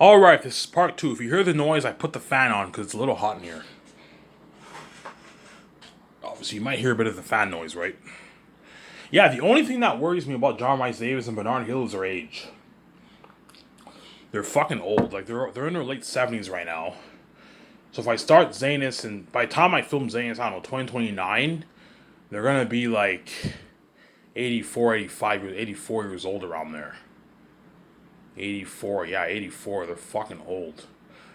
Alright, this is part two. If you hear the noise, I put the fan on because it's a little hot in here. Obviously, you might hear a bit of the fan noise, right? Yeah, the only thing that worries me about John Rhys Davis and Bernard Hill is their age. They're fucking old. Like, they're in their late 70s right now. So if I start Zanus, and by the time I film Zanus, I don't know, 2029, they're gonna be like 84, 85, 84 years old around there. 84, yeah, 84. They're fucking old.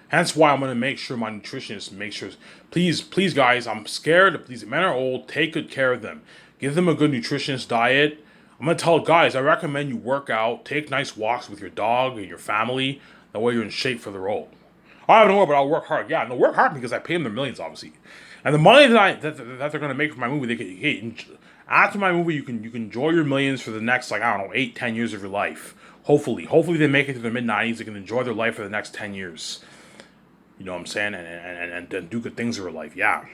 Hence why I'm gonna make sure my nutritionist makes sure. Please, please, guys, I'm scared. These men are old. Take good care of them. Give them a good nutritionist diet. I'm gonna tell guys. I recommend you work out. Take nice walks with your dog and your family. That way you're in shape for the role. I don't know, but I'll work hard. Yeah, no, work hard because I pay them their millions, obviously, and the money that they're gonna make from my movie. They can, hey, after my movie, you can enjoy your millions for the next, like, I don't know, 8, 10 years of your life. Hopefully they make it to their mid 90s. They can enjoy their life for the next 10 years. You know what I'm saying? And do good things in their life. Yeah.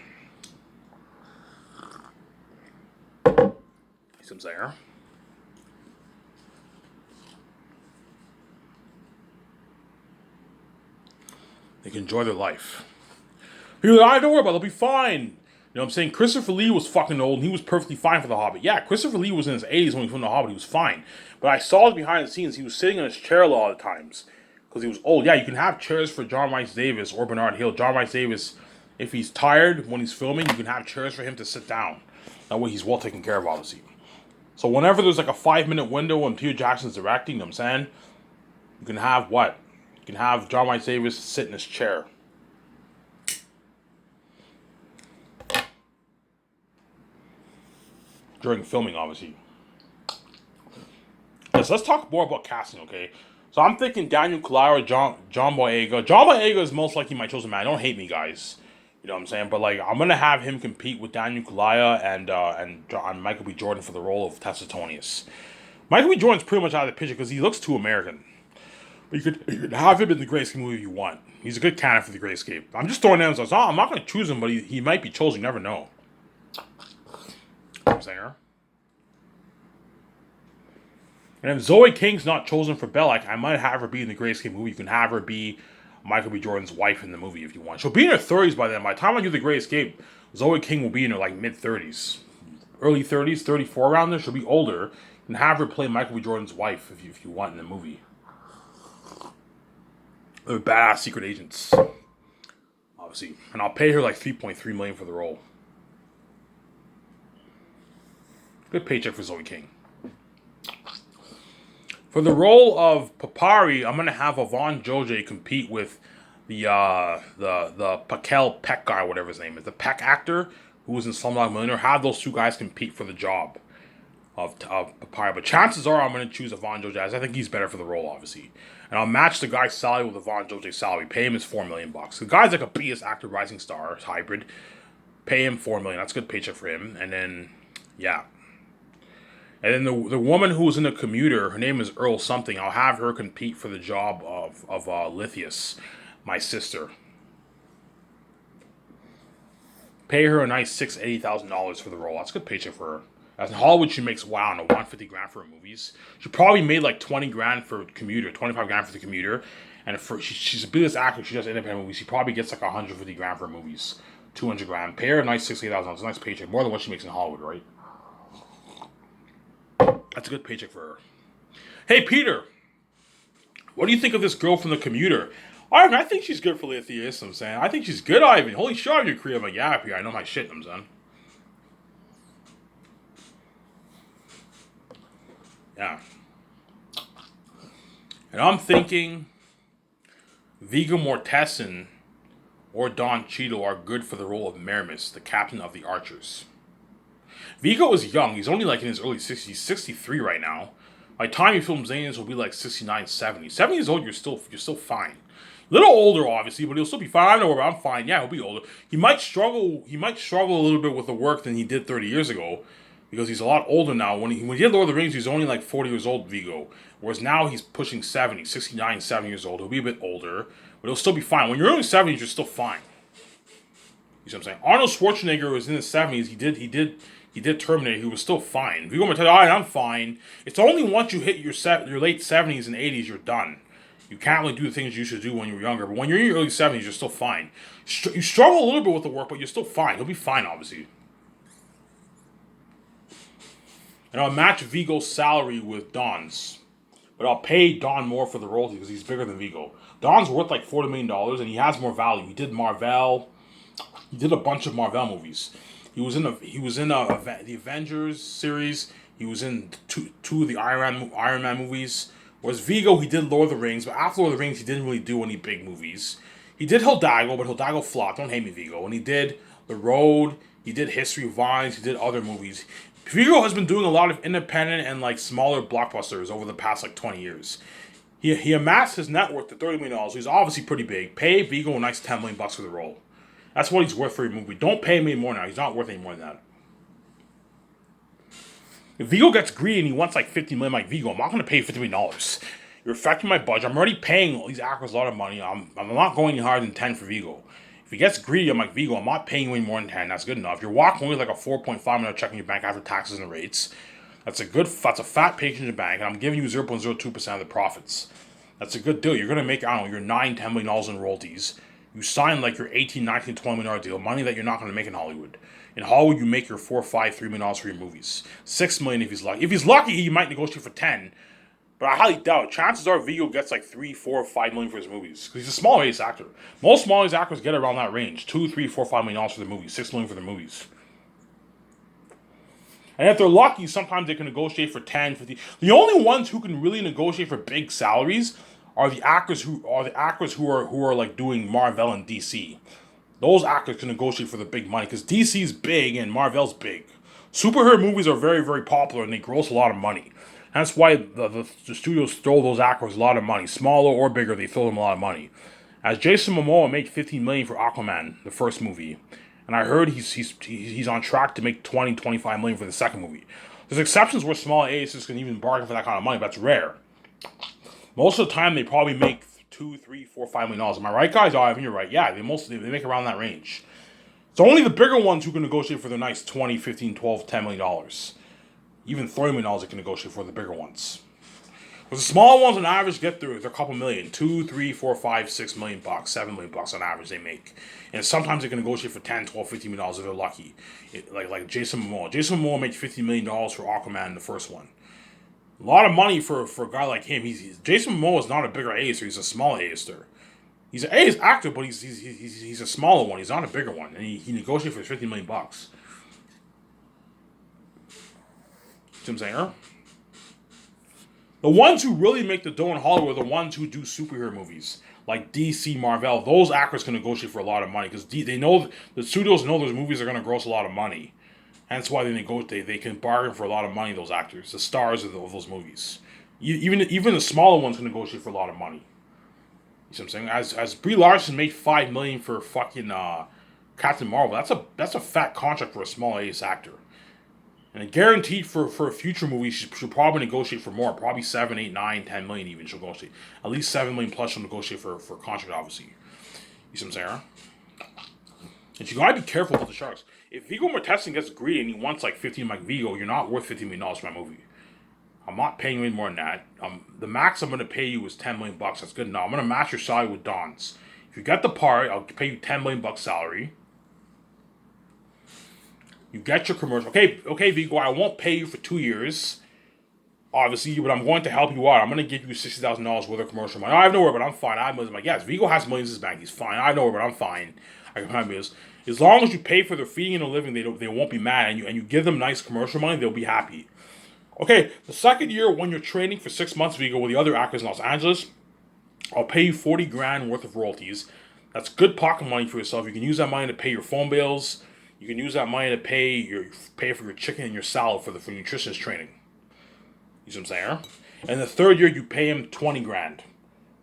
You see what I'm saying? They can enjoy their life. You're like, I don't worry about it. They'll be fine. You know what I'm saying? Christopher Lee was fucking old and he was perfectly fine for The Hobbit. Yeah, Christopher Lee was in his 80s when he filmed The Hobbit. He was fine. But I saw it behind the scenes. He was sitting in his chair a lot of times because he was old. Yeah, you can have chairs for John Rhys Davis or Bernard Hill. John Rhys Davis, if he's tired when he's filming, you can have chairs for him to sit down. That way he's well taken care of, obviously. So whenever there's like a 5 minute window when Peter Jackson's directing, you know what I'm saying? You can have what? You can have John Rhys Davis sit in his chair. During filming, obviously. Yes, let's talk more about casting, okay? So I'm thinking Daniel Kaluuya or John Boyega. John Boyega is most likely my chosen man. Don't hate me, guys. You know what I'm saying? But like, I'm gonna have him compete with Daniel Kaluuya and Michael B. Jordan for the role of Tessa Tonius. Michael B. Jordan's pretty much out of the picture because he looks too American. But you could have him in the Grayscape movie if you want. He's a good candidate for the Grayscape. I'm just throwing names. I'm not gonna choose him, but he might be chosen. You never know. You know what I'm saying? And if Zoe King's not chosen for Belloc, I might have her be in the Grayscape movie. You can have her be Michael B. Jordan's wife in the movie if you want. She'll be in her 30s by then. By the time I do the Great Escape, Zoe King will be in her like mid 30s, early 30s, 34 around there. She'll be older. You can have her play Michael B. Jordan's wife if you want in the movie. They're badass secret agents, obviously, and I'll pay her like 3.3 million for the role. Good paycheck for Zoe King. For the role of Papari, I'm gonna have Yvonne Joje compete with the Pakel Peck guy, whatever his name is, the Peck actor who was in Slumdog Millionaire. Have those two guys compete for the job of Papari. But chances are I'm gonna choose Yvonne Joje. I think he's better for the role, obviously. And I'll match the guy's salary with Yvonne Joje's salary. Pay him his $4 million. The guy's like a B.S. actor, rising star, hybrid. Pay him $4 million. That's a good paycheck for him. And then, yeah. And then the woman who's in the commuter, her name is Earl something. I'll have her compete for the job of Lithius, my sister. Pay her a nice $80,000 for the role. That's a good paycheck for her. As in Hollywood, she makes, wow, no, 150 grand for her movies. She probably made like 20 grand for commuter, 25 grand for the commuter. And for she's a business actor. She does independent movies. She probably gets like 150 grand for her movies, 200 grand. Pay her a nice $60,000. It's a nice paycheck, more than what she makes in Hollywood, right? That's a good paycheck for her. Hey, Peter, what do you think of this girl from the commuter? Ivan, I think she's good for Lithius, I'm saying. I think she's good, Ivan. Holy shit, I'm your career. I'm like, yeah, Peter, I know my shit, I'm saying. Yeah. And I'm thinking Viggo Mortensen or Don Cheadle are good for the role of Meramis, the captain of the Archers. Viggo is young. He's only like in his early 60s. He's 63 right now. By the time he films Aliens, will be like 69, 70. 70 years old, you're still fine. A little older, obviously, but he'll still be fine. I know where I'm fine. Yeah, he'll be older. He might struggle. He might struggle a little bit with the work than he did 30 years ago, because he's a lot older now. When he did Lord of the Rings, he was only like 40 years old, Viggo. Whereas now he's pushing 70, 69, 70 years old. He'll be a bit older, but he'll still be fine. When you're in the 70s, you're still fine. You see what I'm saying? Arnold Schwarzenegger was in his 70s. He did Terminator. He was still fine. Viggo Mortensen, all right, I'm fine. It's only once you hit your late 70s and 80s, you're done. You can't really do the things you used to do when you were younger. But when you're in your early 70s, you're still fine. You struggle a little bit with the work, but you're still fine. You'll be fine, obviously. And I'll match Vigo's salary with Don's. But I'll pay Don more for the royalty because he's bigger than Vigo. Don's worth like $40 million and he has more value. He did Marvel. He did a bunch of Marvel movies. He was in the Avengers series. He was in two of the Iron Man movies. Whereas Vigo, he did Lord of the Rings, but after Lord of the Rings, he didn't really do any big movies. He did Hidalgo, but Hidalgo flopped. Don't hate me, Vigo. And he did The Road. He did History of Violence. He did other movies. Vigo has been doing a lot of independent and like smaller blockbusters over the past like 20 years. He amassed his net worth to $30 million. He's obviously pretty big. Pay Vigo a nice $10 million for the role. That's what he's worth for your movie. Don't pay him any more now. He's not worth any more than that. If Vigo gets greedy and he wants like $50 million, like Vigo, I'm not going to pay you $50 million. You're affecting my budget. I'm already paying all these actors a lot of money. I'm not going any higher than 10 for Vigo. If he gets greedy, I'm like, Vigo, I'm not paying you any more than 10. That's good enough. You're walking away with like a $4.5 million check in your bank after taxes and rates. That's a fat paycheck in your bank, and I'm giving you 0.02% of the profits. That's a good deal. You're going to make, I don't know, your $9, $10 million in royalties. You sign like your $18, $19, $20 million deal, money that you're not going to make in Hollywood. In Hollywood, you make your $4, $5, $3 million for your movies. $6 million if he's lucky. If he's lucky, he might negotiate for 10. But I highly doubt. Chances are Vigo gets like $3, $4, $5 million for his movies because he's a small ace actor. Most small ace actors get around that range: $2, $3, $4, $5 million for the movies, $6 million for the movies. And if they're lucky, sometimes they can negotiate for 10, 50. The only ones who can really negotiate for big salaries are the actors who are like doing Marvel and DC. Those actors can negotiate for the big money because DC's big and Marvel's big. Superhero movies are very, very popular and they gross a lot of money. That's why the studios throw those actors a lot of money. Smaller or bigger, they throw them a lot of money. As Jason Momoa made $15 million for Aquaman, the first movie. And I heard he's on track to make $20, $25 million for the second movie. There's exceptions where small aces can even bargain for that kind of money, but that's rare. Most of the time, they probably make $2, $3, $4, $5 million. Am I right, guys? Oh, Ivan, you're right. Yeah, they make around that range. It's only the bigger ones who can negotiate for the nice $20, $15, $12, $10 million. Even $30 million they can negotiate for the bigger ones. But the smaller ones on average get through. They're a couple million. $2, $3, $4, $5, $6 million, $7 million on average they make. And sometimes they can negotiate for $10, $12, $15 million if they're lucky. Like Jason Momoa. Jason Momoa made $50 million for Aquaman in the first one. A lot of money for a guy like him. Jason Momoa is not a bigger A-lister. He's a smaller A-lister. He's an A actor, but he's a smaller one. He's not a bigger one. And he negotiated for $50 million. See what I'm saying? The ones who really make the dough in Hollywood are the ones who do superhero movies. Like DC, Marvel. Those actors can negotiate for a lot of money. Because they know, the studios know those movies are going to gross a lot of money. That's why they can bargain for a lot of money, those actors. The stars of those movies. Even the smaller ones can negotiate for a lot of money. You see what I'm saying? As Brie Larson made $5 million for fucking Captain Marvel, that's a fat contract for a small ace actor. And guaranteed for a future movie, she'll probably negotiate for more. Probably 7, 8, 9, 10 million even she'll negotiate. At least 7 million plus she'll negotiate for a contract, obviously. You see what I'm saying? And you gotta be careful with the sharks. If Viggo Mortensen gets greedy and he wants like 15 like Viggo, you're not worth $15 million for my movie. I'm not paying you any more than that. The max I'm gonna pay you is $10 million. That's good enough. I'm gonna match your salary with Don's. If you get the part, I'll pay you $10 million salary. You get your commercial. Okay, Viggo, I won't pay you for 2 years, obviously, but I'm going to help you out. I'm going to give you $60,000 worth of commercial money. I have nowhere, but I'm fine. I'm like, yes, Viggo has millions in his bank. He's fine. I have nowhere, but I'm fine. I can find this. As long as you pay for their feeding and their living, they won't be mad, and you give them nice commercial money, they'll be happy. Okay, the second year when you're training for 6 months, Viggo, with the other actors in Los Angeles, I'll pay you $40,000 worth of royalties. That's good pocket money for yourself. You can use that money to pay your phone bills. You can use that money to pay for your chicken and your salad for nutritionist training. You see what I'm saying? And the third year, you pay him $20,000.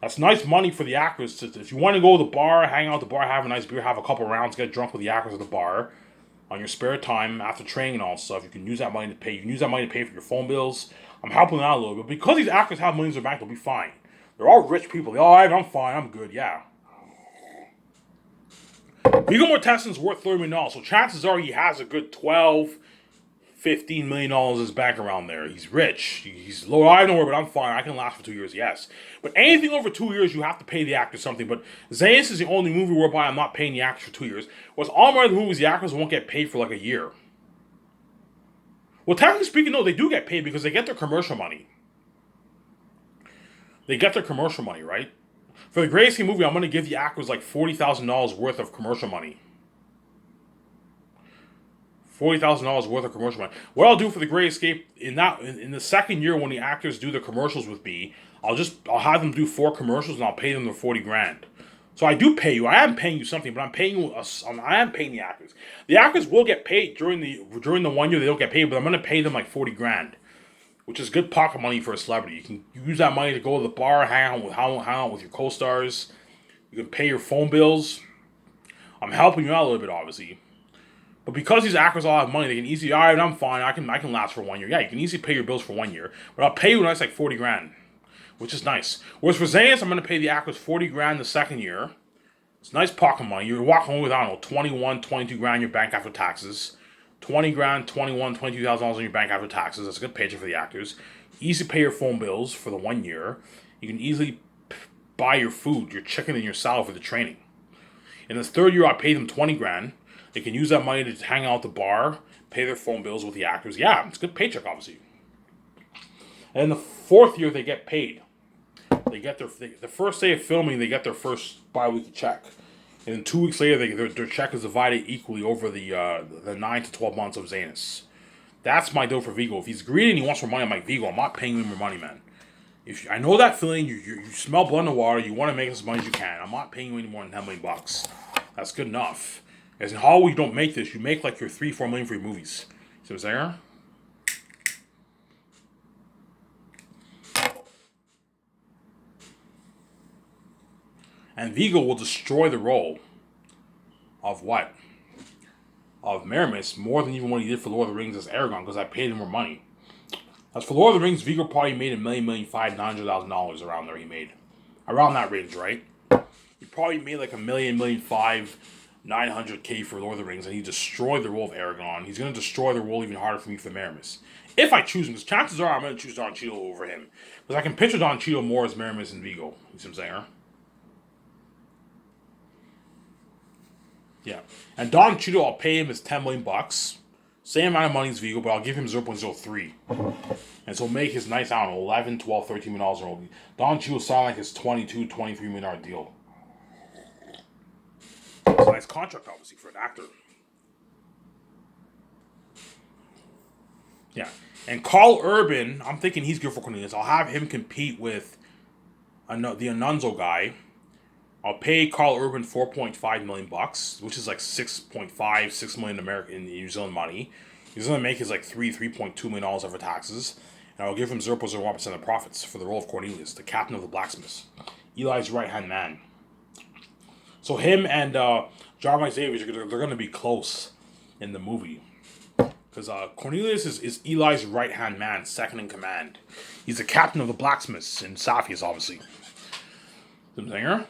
That's nice money for the actors. If you want to go to the bar, hang out at the bar, have a nice beer, have a couple rounds, get drunk with the actors at the bar, on your spare time after training and all that stuff, you can use that money to pay. You can use that money to pay for your phone bills. I'm helping them out a little bit because these actors have millions in their bank. They'll be fine. They're all rich people. I'm fine. I'm good. Yeah. Viggo Mortensen's worth $30 million, so chances are he has a good 12, $15 million in his bank around there. He's rich. He's low. I don't worry, but I'm fine. I can last for 2 years, yes. But anything over 2 years, you have to pay the actor something. But Zayas is the only movie whereby I'm not paying the actors for 2 years. Whereas all my other movies, the actors won't get paid for like a year. Well, technically speaking, no, they do get paid because they get their commercial money. They get their commercial money, right? For the Grey Escape movie, I'm going to give the actors like $40,000 worth of commercial money. $40,000 worth of commercial money. What I'll do for the Grey Escape in the second year when the actors do the commercials with me, I'll have them do 4 commercials and I'll pay them the 40 grand. So I do pay you. I am paying you something, but I am paying the actors. The actors will get paid during the 1 year. They don't get paid, but I'm going to pay them like 40 grand, which is good pocket money for a celebrity. You can use that money to go to the bar, hang out with your co-stars. You can pay your phone bills. I'm helping you out a little bit, obviously. But because these actors all have money, they can easily, all right, I'm fine. I can last for 1 year. Yeah, you can easily pay your bills for 1 year. But I'll pay you a nice like 40 grand, which is nice. Whereas for Zayas, I'm going to pay the actors 40 grand the second year. It's nice pocket money. You're walking away with, I don't know, 21, 22 grand in your bank after taxes. 20 grand, 21, $22,000 in your bank after taxes. That's a good paycheck for the actors. Easy pay your phone bills for the 1 year. You can easily buy your food, your chicken and your salad for the training. In the third year, I pay them 20 grand. They can use that money to hang out at the bar, pay their phone bills with the actors. Yeah, it's a good paycheck, obviously. And in the fourth year, they get paid. They get the first day of filming, they get their first bi-weekly check. And then 2 weeks later, their check is divided equally over the 9 to 12 months of Zanus. That's my deal for Vigo. If he's greedy and he wants more money, I'm like, Vigo, I'm not paying you more money, man. I know that feeling. You smell blood in the water. You want to make as much as you can. I'm not paying you any more than $10 million. That's good enough. As in Hollywood, you don't make this. You make like your $3-4 million for your movies. See what's there? And Vigo will destroy the role of what? Of Meramis more than even what he did for Lord of the Rings as Aragorn, because I paid him more money. As for Lord of the Rings, Vigo probably made $1 million, $900,000 around there. He made around that range, right? He probably made like $1 million, $1.5 million, $900K for Lord of the Rings, and he destroyed the role of Aragorn. He's going to destroy the role even harder for me for Meramis. If I choose him, because chances are I'm going to choose Don Cheadle over him. Because I can picture Don Cheadle more as Meramis and Vigo. You see what I'm saying, huh? Yeah. And Don Cheadle, I'll pay him his $10 million. Same amount of money as Vigo, but I'll give him 0.03. And so make his nice, I don't know, $11, $12, $13 million. Don Cheadle sound like his $22, $23 million deal. It's a nice contract, obviously, for an actor. Yeah. And Carl Urban, I'm thinking he's good for Cornelius. I'll have him compete with the Anunzo guy. I'll pay Carl Urban $4.5 million, which is like 6.5, $6 million American New Zealand money. He's gonna make his like $3.2 million after taxes, and I'll give him 0.01% of profits for the role of Cornelius, the captain of the blacksmiths, Eli's right hand man. So him and John Xavier, they're gonna be close in the movie, because Cornelius is Eli's right hand man, second in command. He's the captain of the blacksmiths in Saphius, obviously. The singer.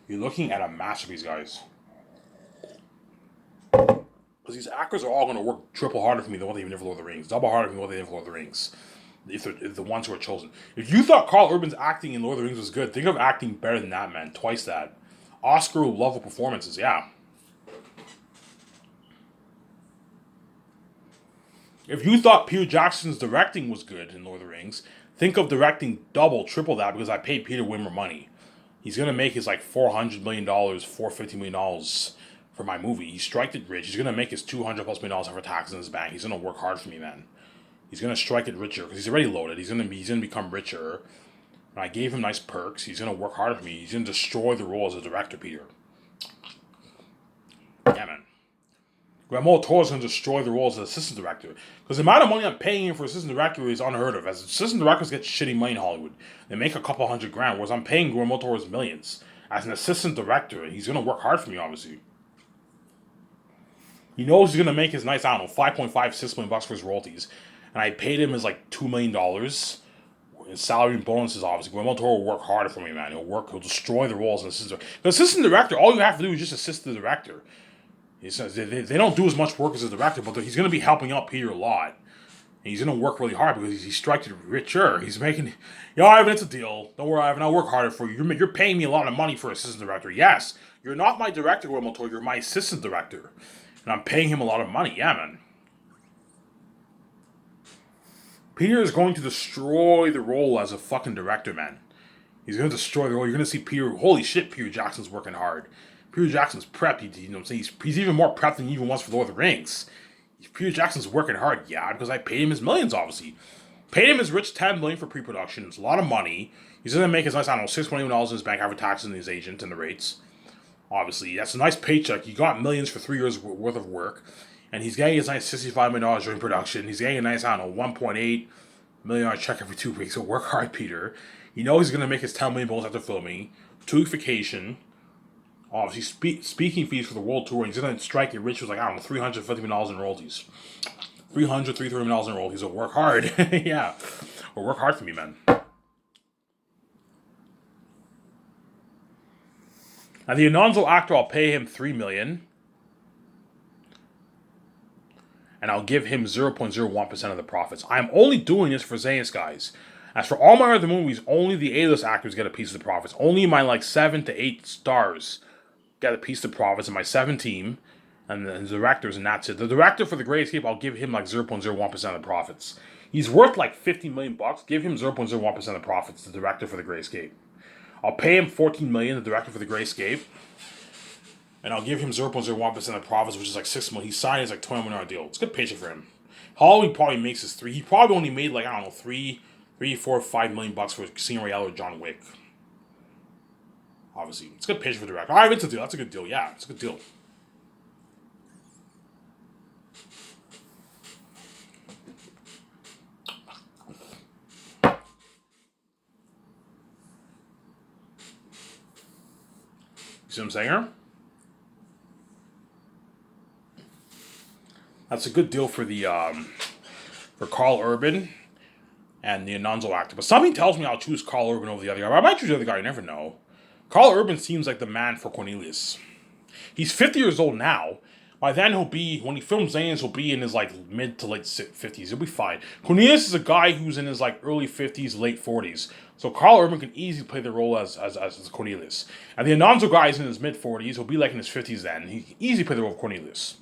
You're looking at a masterpiece, guys. Because these actors are all going to work triple harder for me than what they even did for Lord of the Rings. Double harder for me than what they did for Lord of the Rings. If they're the ones who are chosen. If you thought Carl Urban's acting in Lord of the Rings was good, think of acting better than that, man. Twice that. Oscar-level performances, yeah. If you thought Peter Jackson's directing was good in Lord of the Rings, think of directing double, triple that, because I paid Peter way more money. He's going to make his like $400 million, $450 million for my movie. He striked it rich. He's going to make his $200+ million after taxes in his bank. He's going to work hard for me, man. He's going to strike it richer because he's already loaded. He's going to become richer. And I gave him nice perks. He's going to work hard for me. He's going to destroy the role as a director, Peter. Yeah, man. Guillermo del Toro is going to destroy the role as an assistant director. Because the amount of money I'm paying him for assistant director is unheard of. As assistant directors get shitty money in Hollywood. They make a couple $100 grand, whereas I'm paying Guillermo del Toro's millions. As an assistant director, he's going to work hard for me, obviously. He knows he's going to make his nice, I don't know, $5.5, $6 million for his royalties. And I paid him his like $2 million. His salary and bonuses, obviously. Guillermo del Toro will work harder for me, man. He'll destroy the role as an assistant director. The assistant director, all you have to do is just assist the director. They don't do as much work as a director, but he's going to be helping out Peter a lot. And he's going to work really hard because he's striking richer. He's making, Ivan, it's a deal. Don't worry, Ivan, I'll work harder for you. You're paying me a lot of money for assistant director. Yes, you're not my director, Wilmotor. You're my assistant director. And I'm paying him a lot of money. Yeah, man. Peter is going to destroy the role as a fucking director, man. He's going to destroy the role. You're going to see Peter. Holy shit, Peter Jackson's working hard. Peter Jackson's prepped. You know what I'm saying? He's even more prepped than he even was for Lord of the Rings. Peter Jackson's working hard. Yeah, because I paid him his millions, obviously. Paid him his rich $10 million for pre-production. It's a lot of money. He's going to make his nice, I don't know, $6 million in his bank after taxes and his agent and the rates. Obviously, that's a nice paycheck. He got millions for 3 years worth of work. And he's getting his nice $65 million during production. He's getting a nice, I don't know, $1.8 million check every 2 weeks. So work hard, Peter. You know he's going to make his $10 million bonus after filming. 2 week vacation. Obviously, speaking fees for the world tour. He's going to strike it rich with, like, I don't know, $350 million in royalties. $330 million in royalties. So work hard. Yeah. Or work hard for me, man. Now, the Anonzo actor, I'll pay him $3 million. And I'll give him 0.01% of the profits. I'm only doing this for Zayas, guys. As for all my other movies, only the A-list actors get a piece of the profits. Only my, like, 7 to 8 stars get a piece of the profits in my 7 team. And the directors, and that's it. The director for The Great Escape, I'll give him, like, 0.01% of the profits. He's worth, like, $50 million. Give him 0.01% of the profits, the director for The Great Escape. I'll pay him $14 million, the director for The Great Escape. And I'll give him 0.01% of profits, which is like $6 million. He signed his like $20 million deal. It's a good paycheck for him. Halloween probably makes his 3. He probably only made like, I don't know, 3, 4, $5 million for Casino Royale or John Wick. Obviously, it's a good paycheck for the director. All right, it's a deal. That's a good deal. Yeah, it's a good deal. You see what I'm saying here? That's a good deal for the for Karl Urban and the Anonzo actor. But something tells me I'll choose Karl Urban over the other guy. But I might choose the other guy. You never know. Karl Urban seems like the man for Cornelius. He's 50 years old now. By then he'll be, when he films Zanes, he'll be in his like mid to late 50s. He'll be fine. Cornelius is a guy who's in his like early 50s, late 40s. So Karl Urban can easily play the role as Cornelius. And the Anonzo guy is in his mid 40s. He'll be like in his 50s then. He can easily play the role of Cornelius.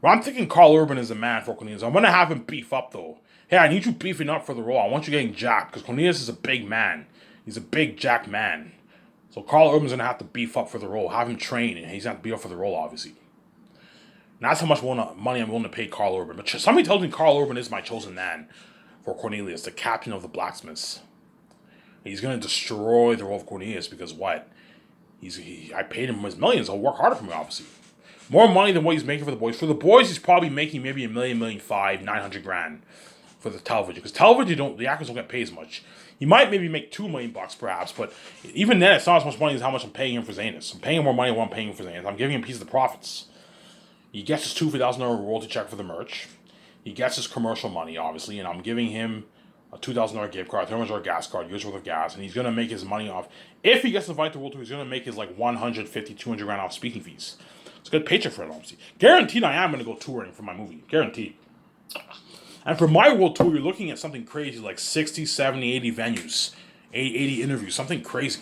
But I'm thinking Karl Urban is the man for Cornelius. I'm going to have him beef up, though. Hey, I need you beefing up for the role. I want you getting jacked, because Cornelius is a big man. He's a big, jacked man. So Karl Urban's going to have to beef up for the role. Have him train, and he's going to have to beef up for the role, obviously. And that's how much money I'm willing to pay Karl Urban. But somebody tells me Karl Urban is my chosen man for Cornelius, the captain of the blacksmiths. He's going to destroy the role of Cornelius, because what? I paid him his millions. He'll work harder for me, obviously. More money than what he's making for the boys. For the boys, he's probably making maybe $1 million, $1.5 million, 900,000 for the television. Because television, the actors don't get paid as much. He might maybe make $2 million perhaps, but even then, it's not as much money as how much I'm paying him for Zanus. I'm paying him more money than what I'm paying him for Zanus. I'm giving him a piece of the profits. He gets his $2,000 royalty check for the merch. He gets his commercial money, obviously, and I'm giving him a $2,000 gift card, $300 gas card, years worth of gas, and he's going to make his money off. If he gets invited to World Tour, he's going to make his like 150, 200 grand off speaking fees. It's a good paycheck for him, obviously. Guaranteed I am going to go touring for my movie. Guaranteed. And for my world tour, you're looking at something crazy like 60, 70, 80 venues, 80 interviews, something crazy.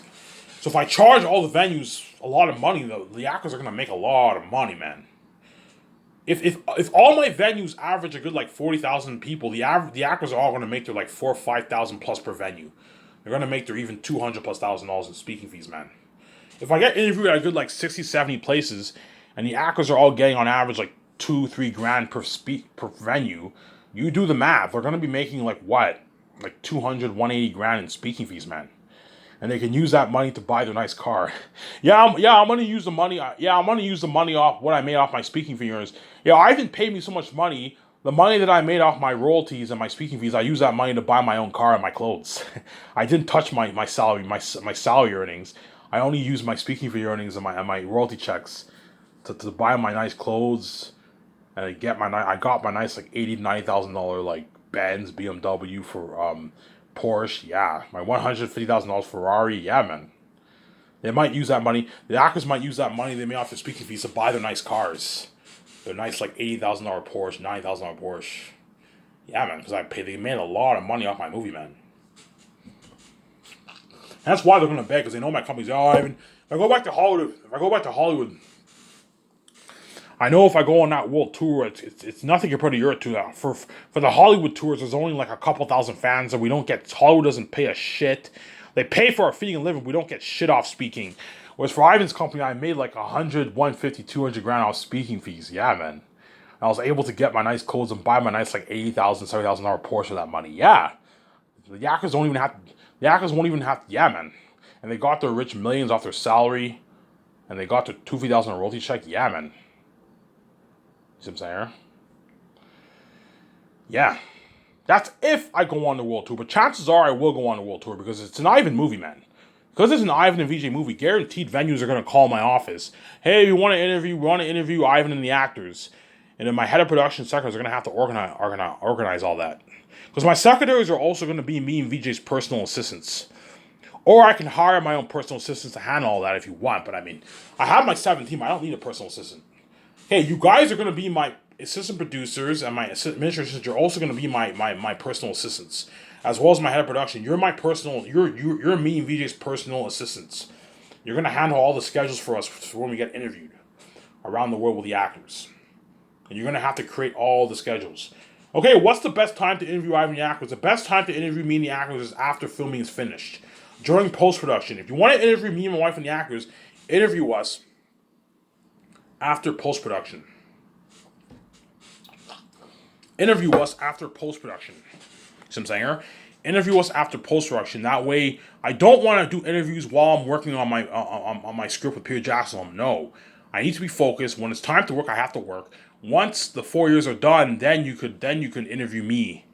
So if I charge all the venues a lot of money, the actors are going to make a lot of money, man. If all my venues average a good like 40,000 people, the actors are all going to make their like 4,000 or 5,000 plus per venue. They're going to make their even $200,000+ in speaking fees, man. If I get interviewed at a good like 60, 70 places, and the actors are all getting on average like 2-3 grand per venue, you do the math. They're going to be making like what? Like 200, 180 grand in speaking fees, man. And they can use that money to buy their nice car. I'm going to use the money. I'm going to use the money off what I made off my speaking fees. Ivan paid me so much money. The money that I made off my royalties and my speaking fees, I use that money to buy my own car and my clothes. I didn't touch my salary, my salary earnings. I only used my speaking fee earnings and my royalty checks to buy my nice clothes, and I got my nice like $80,000-$90,000 like Benz, BMW for Porsche, yeah, my $150,000 Ferrari, yeah, man. They might use that money. The actors might use that money they made off their speaking fees to buy their nice cars. Their nice like $80,000 Porsche, $90,000 Porsche. Yeah, man, because they made a lot of money off my movie, man. And that's why they're gonna beg, because they know my company's. Oh, if I go back to Hollywood, I know if I go on that world tour, it's nothing compared to your tour. For the Hollywood tours, there's only like a couple thousand fans, and we don't get Hollywood doesn't pay a shit. They pay for our feeding and living. We don't get shit off speaking. Whereas for Ivan's company, I made like 100, 150, 200 grand off speaking fees. Yeah, man. I was able to get my nice clothes and buy my nice like $80,000, $70,000 Porsche for that money. Yeah, the actors don't even have. The actors won't even have. Yeah, man. And they got their rich millions off their salary, and they got their $2,000 royalty check. Yeah, man. See what I'm saying? Yeah. That's if I go on the world tour, but chances are I will go on the world tour because it's an Ivan movie, man. Because it's an Ivan and VJ movie, guaranteed venues are going to call my office. Hey, we want to interview Ivan and the actors. And then my head of production secretaries are going to have to organize all that. Because my secretaries are also going to be me and VJ's personal assistants. Or I can hire my own personal assistants to handle all that if you want. But I mean, I have my 7 team. I don't need a personal assistant. Hey, you guys are going to be my assistant producers and my administration. You're also going to be my personal assistants. As well as my head of production. You're my personal, you're me and VJ's personal assistants. You're going to handle all the schedules for us for when we get interviewed around the world with the actors. And you're going to have to create all the schedules. Okay, what's the best time to interview Ivan and the actors? The best time to interview me and the actors is after filming is finished. During post-production. If you want to interview me and my wife and the actors, interview us after post-production. Interview us after post-production. See what I'm saying? Interview us after post-production. That way, I don't want to do interviews while I'm working on my script with Peter Jackson. No. I need to be focused. When it's time to work, I have to work. Once the 4 years are done, then you could interview me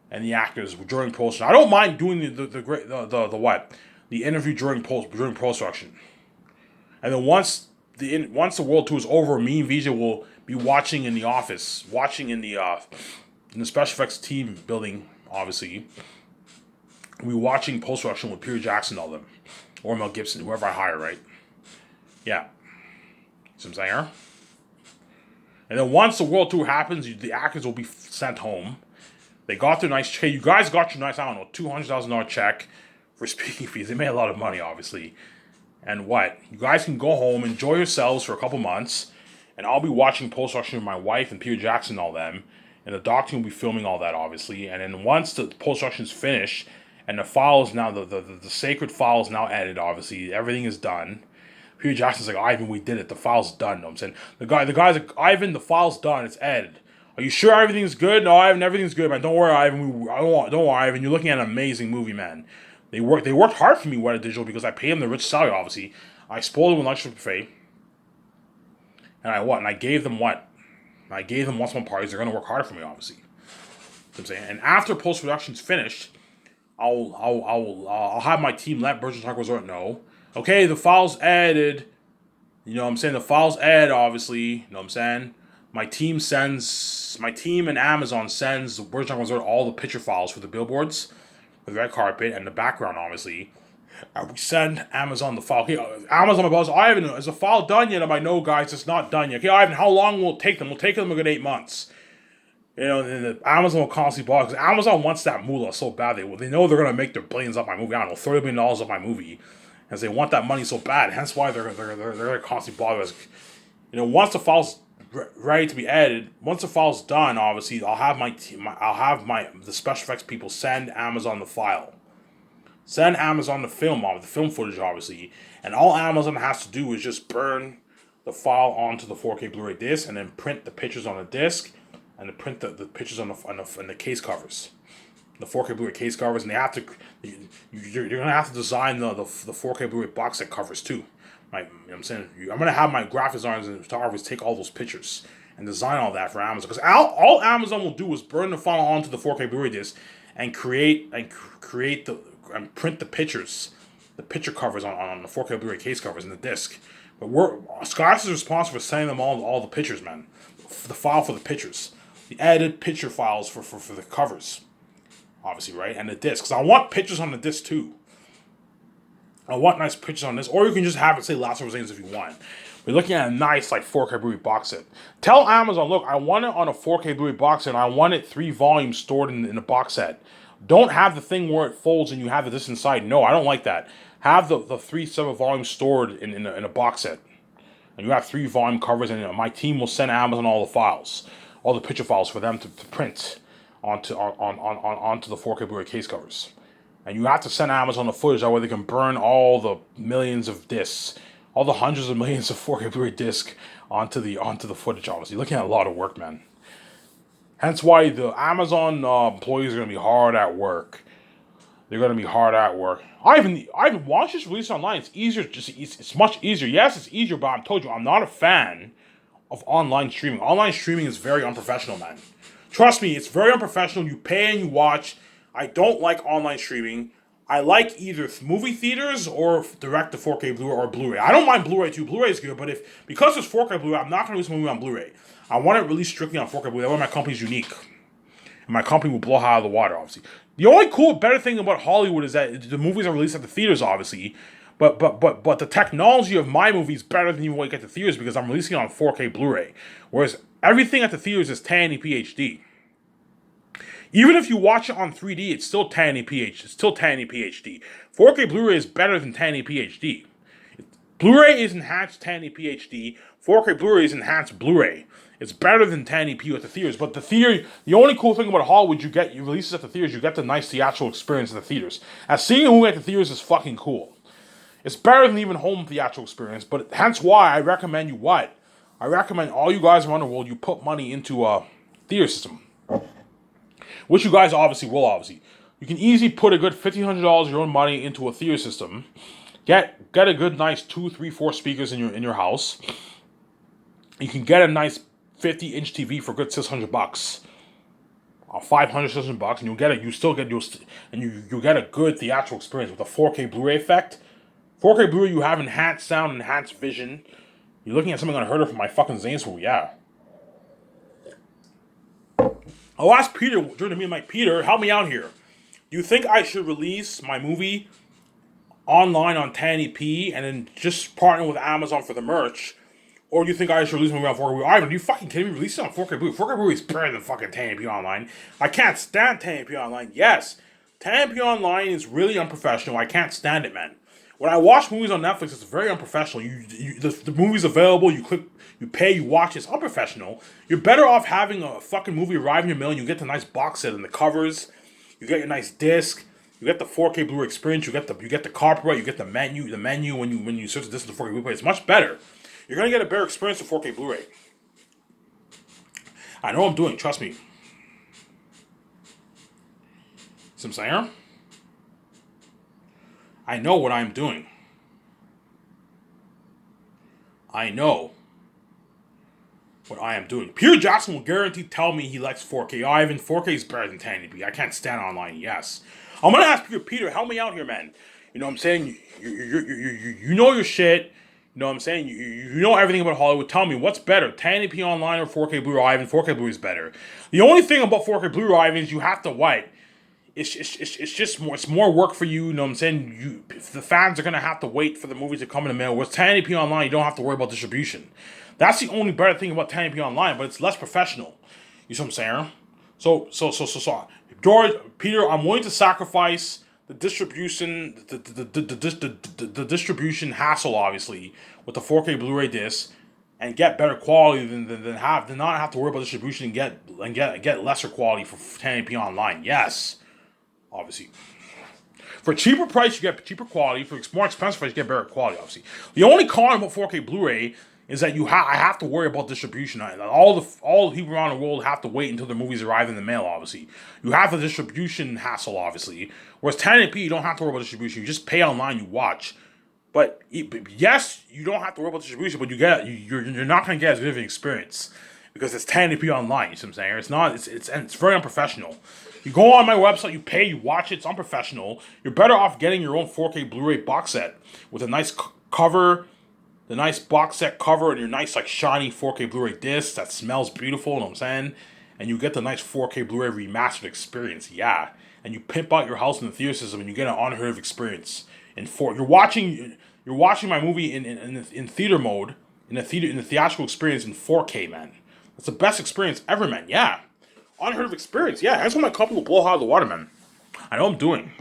and the actors during post. I don't mind doing the interview during post-production. And then once the world tour is over, me and VJ will be watching in the office, watching in the special effects team building. Obviously, we'll be watching post-production with Peter Jackson, all them, or Mel Gibson, whoever I hire, right? Yeah. See what I'm saying? And then once the world tour happens, the actors will be sent home. They got their nice check. You guys got your nice, I don't know, $200,000 check for speaking fees. They made a lot of money, obviously. And what? You guys can go home, enjoy yourselves for a couple months, and I'll be watching post-production with my wife and Peter Jackson and all them. And the doc team will be filming all that, obviously. And then once the post-production is finished, and the file is now, the sacred file is now edited, obviously. Everything is done. Peter Jackson's like, Ivan, we did it. The file's done. You know what I'm saying? The guy's like, Ivan, the file's done. It's edited. Are you sure everything's good? No, Ivan, everything's good, man. Don't worry, Ivan. Don't worry, Ivan. You're looking at an amazing movie, man. They worked hard for me, Weta Digital, because I paid them the rich salary, obviously. I spoiled them with lunch buffet. And I gave them what? I gave them once-a-month parties. They're going to work hard for me, obviously. You know what I'm saying? And after post-production's finished, I'll have my team let Virgin Talk Resort know. Okay, the file's edited. You know what I'm saying? The file's edited, obviously. You know what I'm saying? My team and Amazon sends Virgin Talk Resort all the picture files for the billboards, for the red carpet, and the background, obviously. We send Amazon the file. Okay, Amazon, my boss, Ivan, is the file done yet? I'm like, no, guys, it's not done yet. Okay, Ivan, how long will it take them? It'll take them a good 8 months. You know, and Amazon will constantly bother because Amazon wants that moolah so bad. They know they're gonna make their billions off my movie. I don't know, $30 billion off my movie, as they want that money so bad. Hence why they're gonna constantly bother us. You know, once the file's ready to be edited, once the file's done, obviously, I'll have the special effects people send Amazon the file. Send Amazon the film footage, obviously, and all Amazon has to do is just burn the file onto the 4K Blu-ray disc, and then print the pictures on the disc, and then print the pictures on the case covers, the 4K Blu-ray case covers, and you're gonna have to design the 4K Blu-ray box set covers too. Right? You know what I'm saying? I'm gonna have my graphic designers and photographers take all those pictures and design all that for Amazon, because all Amazon will do is burn the file onto the 4K Blu-ray disc and create and print the picture covers on the 4K Blu-ray case covers and the disc. But Scotch is responsible for sending them all the pictures, man. The file for the pictures, the edited picture files for the covers, obviously, right, and the disc. Because I want pictures on the disc too. I want nice pictures on this, or you can just have it say Last of Us if you want. We're looking at a nice like 4K Blu-ray box set. Tell Amazon, look, I want it on a 4K Blu-ray box set, and I want it 3 volumes stored in a box set. Don't have the thing where it folds and you have this inside. No, I don't like that. Have the 3 volumes stored in a box set. And you have 3 volume covers, and my team will send Amazon all the files, all the picture files for them to print onto the 4K Blu-ray case covers. And you have to send Amazon the footage, that way they can burn all the millions of discs, all the hundreds of millions of 4K Blu-ray discs onto the footage. Obviously, you're looking at a lot of work, man. Hence why the Amazon employees are going to be hard at work. They're going to be hard at work. Ivan, once it's released online, it's easier. It's much easier. Yes, it's easier, but I told you, I'm not a fan of online streaming. Online streaming is very unprofessional, man. Trust me, it's very unprofessional. You pay and you watch. I don't like online streaming. I like either movie theaters or direct to 4K Blu-ray or Blu-ray. I don't mind Blu-ray too. Blu-ray is good, but because it's 4K Blu-ray, I'm not going to release a movie on Blu-ray. I want it released strictly on 4K Blu-ray. That way my company's unique. And my company will blow out of the water, obviously. The only better thing about Hollywood is that the movies are released at the theaters, obviously. But the technology of my movie is better than even what you get at the theaters because I'm releasing it on 4K Blu-ray. Whereas everything at the theaters is 1080p HD. Even if you watch it on 3D, it's still 1080p HD. It's still 1080p HD. 4K Blu-ray is better than 1080p HD. Blu-ray is enhanced 1080p HD. 4K Blu-ray is enhanced Blu-ray. It's better than 1080p at the theaters. But the only cool thing about Hollywood, you release it at the theaters, you get the nice theatrical experience at the theaters. As seeing a movie at the theaters is fucking cool. It's better than even home theatrical experience. But hence why I recommend you what? I recommend all you guys around the world, you put money into a theater system. Which you guys obviously will, obviously. You can easily put a good $1,500 of your own money into a theater system. Get a good, nice 2, 3, 4 speakers in your house. You can get a nice 50-inch TV for a good $600. $500, $600, and you'll get a good theatrical experience with a 4K Blu-ray effect. 4K Blu-ray, you have enhanced sound, enhanced vision. You're looking at something unheard of from my fucking Zane's movie, yeah. I'll ask Peter during the meeting, like, Peter, help me out here. Do you think I should release my movie online on 1080p and then just partner with Amazon for the merch? Or do you think I should release my movie on 4K Blu-ray? Ivan, are you fucking kidding me? Release it on 4K Blu-ray. 4K Blu-ray is better than fucking 1080p online. I can't stand 1080p online. Yes, 1080p online is really unprofessional. I can't stand it, man. When I watch movies on Netflix, it's very unprofessional. The movie's available, you click, you pay, you watch, it's unprofessional. You're better off having a fucking movie arrive in your mail and you get the nice box set and the covers, you get your nice disc, you get the 4K Blu-ray experience, you get the copyright, you get the menu when you search the disc to 4K Blu-ray. It's much better. You're gonna get a better experience with 4K Blu-ray. I know what I'm doing, trust me. See what I'm saying? I know what I'm doing. I know what I am doing. Peter Jackson will guarantee tell me he likes 4K. Ivan, 4K is better than 1080p. I can't stand online, yes. I'm gonna ask Peter, help me out here, man. You know what I'm saying? You know your shit. You know what I'm saying? You know everything about Hollywood. Tell me, what's better, 1080p online or 4K Blu-ray? Ivan, 4K Blu-ray is better. The only thing about 4K Blu-ray, Ivan, is you have to what? It's just more. It's more work for you. You know what I'm saying? The fans are gonna have to wait for the movies to come in the mail. With 1080p online, you don't have to worry about distribution. That's the only better thing about 1080p online, but it's less professional. You see what I'm saying? So, George, Peter, I'm willing to sacrifice the distribution, the distribution hassle, obviously, with the 4K Blu-ray disc, and get better quality than not have to worry about distribution and get lesser quality for 1080p online. Yes. Obviously. For a cheaper price, you get cheaper quality. For more expensive price, you get better quality, obviously. The only con about 4K Blu-ray is that I have to worry about distribution. All the people around the world have to wait until the movies arrive in the mail, obviously. You have the distribution hassle, obviously. Whereas 1080p, you don't have to worry about distribution. You just pay online, you watch. But yes, you don't have to worry about distribution, but you're not going to get as good of an experience because it's 1080p online. You see what I'm saying? It's very unprofessional. You go on my website, you pay, you watch it. It's unprofessional. You're better off getting your own 4K Blu-ray box set with a nice cover, the nice box set cover, and your nice like shiny 4K Blu-ray disc that smells beautiful. You know what I'm saying? And you get the nice 4K Blu-ray remastered experience. Yeah, and you pimp out your house in the theater system, and you get an unheard of experience. in four. You're watching my movie in theater mode, in the theatrical experience in 4K, man. That's the best experience ever, man. Yeah, unheard of experience. Yeah, that's what my company will blow out of the water, man. I know what I'm doing.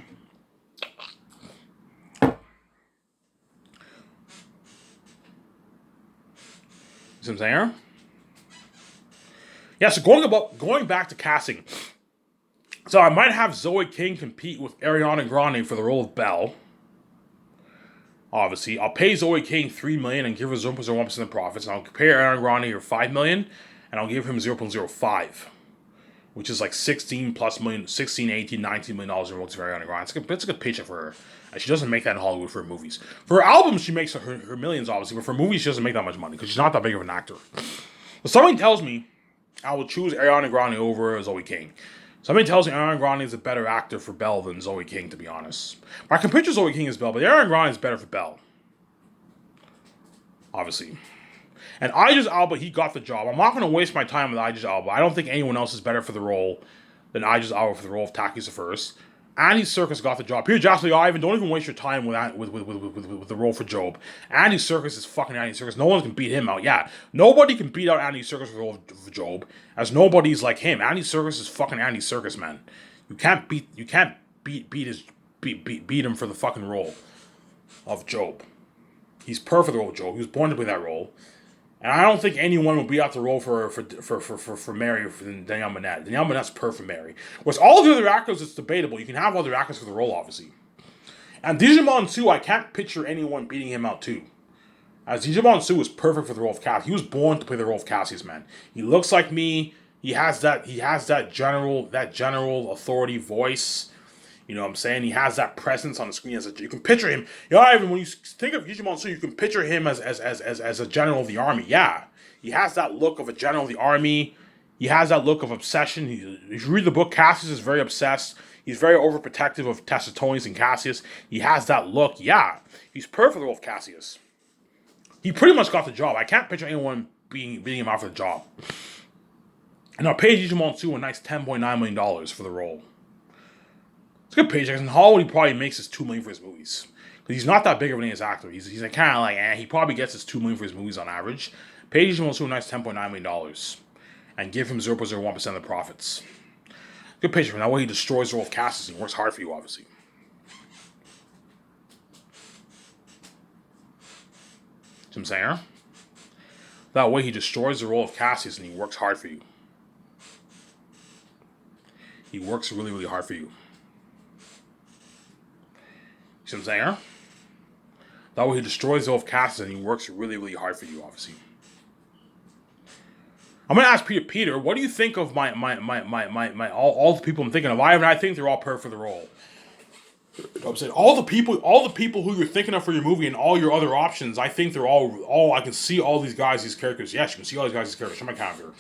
You see what I'm saying? Yeah, so going back to casting. So I might have Zoe King compete with Ariana Grande for the role of Belle. Obviously, I'll pay Zoe King $3 million and give her 0.01% of profits. And I'll pay Ariana Grande her $5 million, and I'll give him 0.05, which is like 16 plus million, 16, 18, 19 million dollars in royalties for Ariana Grande. It's a good paycheck for her. And she doesn't make that in Hollywood for her movies. For her albums, she makes her millions, obviously, but for movies, she doesn't make that much money because she's not that big of an actor. But something tells me I will choose Ariana Grande over Zoe King. Somebody tells me Ariana Grande is a better actor for Belle than Zoe King, to be honest. I can picture Zoe King as Belle, but Ariana Grande is better for Belle. Obviously. And Idris Elba, he got the job. I'm not going to waste my time with Idris Elba. I don't think anyone else is better for the role than Idris Elba for the role of Takis the First. Andy Serkis got the job. Peter Jackson, Ivan, don't even waste your time with the role for Job. Andy Serkis is fucking Andy Serkis. No one can beat him out. Yeah, nobody can beat out Andy Serkis for the role of Job, as nobody's like him. Andy Serkis is fucking Andy Serkis, man. You can't beat him for the fucking role of Job. He's perfect for the role of Job. He was born to play that role. And I don't think anyone will beat out the role for Mary than Danielle Minette. Danielle Minette's perfect for Mary. Whereas all the other actors, it's debatable. You can have other actors for the role, obviously. And Digimon Su, I can't picture anyone beating him out too. As Digimon Su was perfect for the role of Cassius. He was born to play the role of Cassius, man. He looks like me. He has that general authority voice. You know what I'm saying? He has that presence on the screen. You can picture him. You know, Ivan, when you think of Digimon Su, you can picture him as a general of the army. Yeah. He has that look of a general of the army. He has that look of obsession. If you read the book, Cassius is very obsessed. He's very overprotective of Tacitonius and Cassius. He has that look. Yeah. He's perfect for the role of Cassius. He pretty much got the job. I can't picture anyone beating him out for the job. And I'll pay Digimon Su a nice $10.9 million for the role. It's a good paycheck. In Hollywood, he probably makes his $2 million for his movies. Because he's not that big of an actor. He's like kind of like, he probably gets his $2 million for his movies on average. Pay Digimon Su a nice $10.9 million. And give him 0.01% of the profits. Good paycheck. That way he destroys the role of Cassius and he works hard for you, obviously. See what I'm saying? That way he destroys the role of Cassius and he works hard for you. He works really, really hard for you. See what I'm saying? That way he destroys the role of Cassius and he works really, really hard for you, obviously. I'm gonna ask Peter, what do you think of my all the people I'm thinking of? I think they're all perfect for the role. You know what I'm saying? All the people who you're thinking of for your movie and all your other options, I think they're all I can see all these guys, these characters. Yes, you can see all these guys, these characters. Show my calendar.